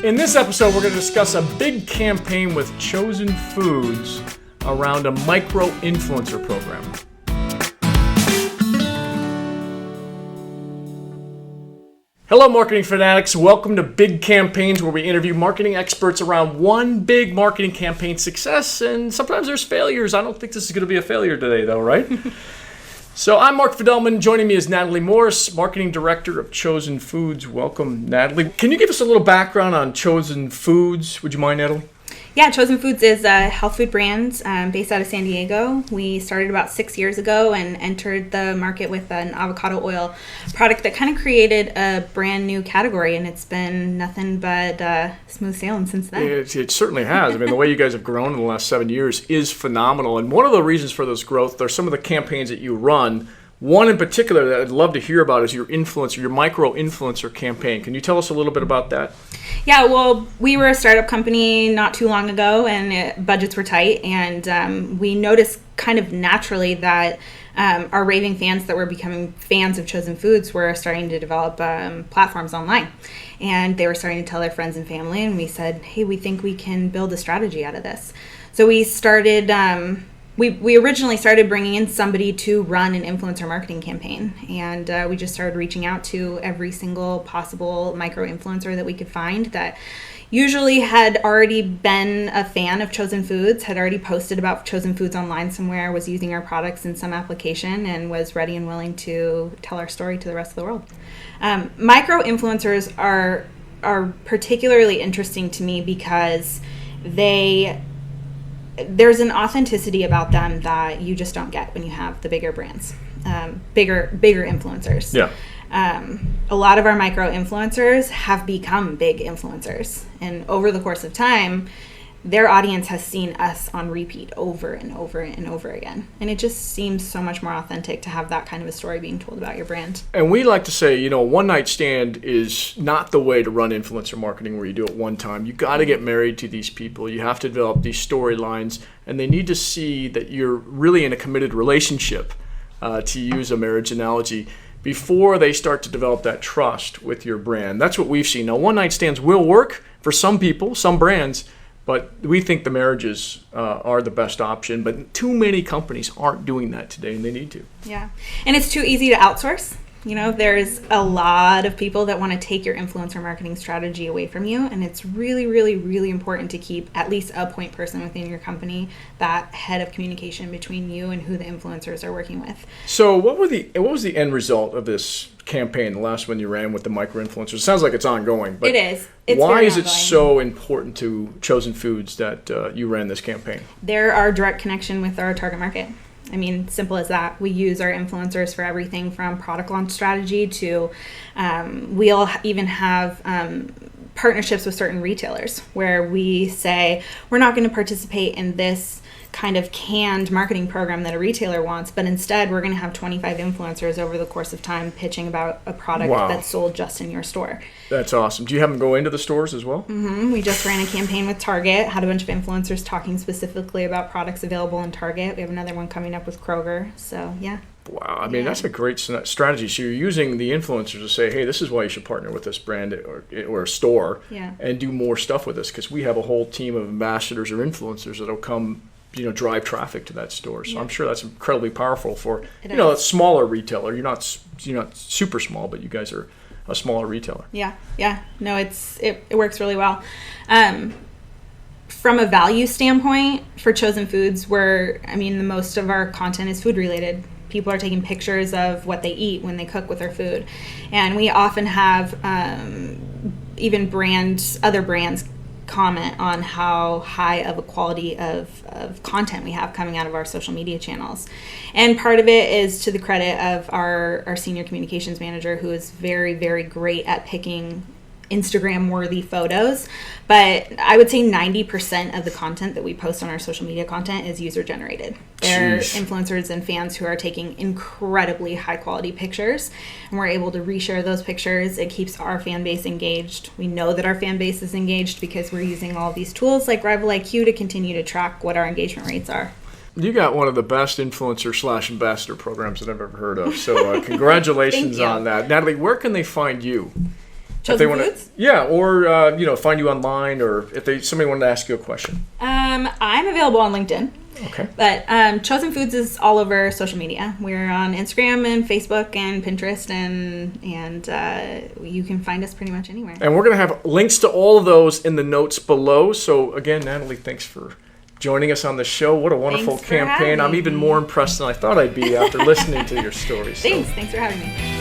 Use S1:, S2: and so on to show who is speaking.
S1: In this episode, we're going to discuss a big campaign with Chosen Foods around a micro-influencer program. Hello, marketing fanatics. Welcome to Big Campaigns, where we interview marketing experts around one big marketing campaign success, and sometimes there's failures. I don't think this is going to be a failure today, though, right? So I'm Mark Fidelman. Joining me is Natalie Morse, Marketing Director of Chosen Foods. Welcome, Natalie. Can you give us a little background on Chosen Foods? Would you mind, Natalie?
S2: Yeah, Chosen Foods is a health food brand based out of San Diego. We started about 6 years ago and entered the market with an avocado oil product that kind of created a brand new category, and it's been nothing but smooth sailing since then.
S1: It certainly has. I mean, the way you guys have grown in the last 7 years is phenomenal, and one of the reasons for this growth are some of the campaigns that you run. One in particular that I'd love to hear about is your micro-influencer campaign. Can you tell us a little bit about that?
S2: Yeah, well, we were a startup company not too long ago, and budgets were tight, and we noticed kind of naturally that our raving fans that were becoming fans of Chosen Foods were starting to develop platforms online, and they were starting to tell their friends and family, and we said, hey, we think we can build a strategy out of this. So we started... We originally started bringing in somebody to run an influencer marketing campaign, and we just started reaching out to every single possible micro-influencer that we could find that usually had already been a fan of Chosen Foods, had already posted about Chosen Foods online somewhere, was using our products in some application, and was ready and willing to tell our story to the rest of the world. Micro-influencers are particularly interesting to me because there's an authenticity about them that you just don't get when you have the bigger brands, bigger influencers.
S1: Yeah.
S2: A lot of our micro influencers have become big influencers, and over the course of time, their audience has seen us on repeat over and over and over again. And it just seems so much more authentic to have that kind of a story being told about your brand.
S1: And we like to say, one night stand is not the way to run influencer marketing where you do it one time. You got to get married to these people. You have to develop these storylines, and they need to see that you're really in a committed relationship, to use a marriage analogy, before they start to develop that trust with your brand. That's what we've seen. Now, one night stands will work for some people, some brands, but we think the marriages are the best option. But too many companies aren't doing that today, and they need to.
S2: Yeah, and it's too easy to outsource. There's a lot of people that want to take your influencer marketing strategy away from you, and it's really, really, really important to keep at least a point person within your company, that head of communication between you and who the influencers are working with.
S1: So what was the end result of this campaign, the last one you ran with the micro-influencers? It sounds like it's ongoing. But
S2: it is. It's
S1: why is it
S2: ongoing.
S1: so important to Chosen Foods that you ran this campaign?
S2: They're our direct connection with our target market. I mean, simple as that. We use our influencers for everything from product launch strategy to we'll even have partnerships with certain retailers where we say we're not going to participate in this kind of canned marketing program that a retailer wants, but instead we're going to have 25 influencers over the course of time pitching about a product that's sold just in your store.
S1: That's awesome. Do you have them go into the stores as well?
S2: Mm-hmm. We just ran a campaign with Target, had a bunch of influencers talking specifically about products available in Target. We have another one coming up with Kroger. So, yeah.
S1: Wow. I mean, that's a great strategy. So you're using the influencers to say, hey, this is why you should partner with this brand or a store and do more stuff with us, because we have a whole team of ambassadors or influencers that will come drive traffic to that store. So I'm sure that's incredibly powerful for a smaller retailer. You're not super small, but you guys are a smaller retailer.
S2: Yeah. No, it works really well. From a value standpoint, for Chosen Foods, the most of our content is food related. People are taking pictures of what they eat when they cook with their food, and we often have even other brands comment on how high of a quality of content we have coming out of our social media channels. And part of it is to the credit of our senior communications manager, who is very, very great at picking Instagram-worthy photos. But I would say 90% of the content that we post on our social media content is user-generated. They're influencers and fans who are taking incredibly high-quality pictures, and we're able to reshare those pictures. It keeps our fan base engaged. We know that our fan base is engaged because we're using all these tools like Rival IQ to continue to track what our engagement rates are.
S1: You got one of the best influencer/ambassador programs that I've ever heard of. So congratulations on that. Natalie, where can they find you?
S2: Chosen Foods?
S1: Yeah, or find you online, or if somebody wanted to ask you a question.
S2: I'm available on LinkedIn.
S1: Okay.
S2: But Chosen Foods is all over social media. We're on Instagram and Facebook and Pinterest, and you can find us pretty much anywhere.
S1: And we're going to have links to all of those in the notes below. So again, Natalie, thanks for joining us on the show. What a wonderful campaign. I'm even more impressed than I thought I'd be after listening to your stories.
S2: Thanks for having me.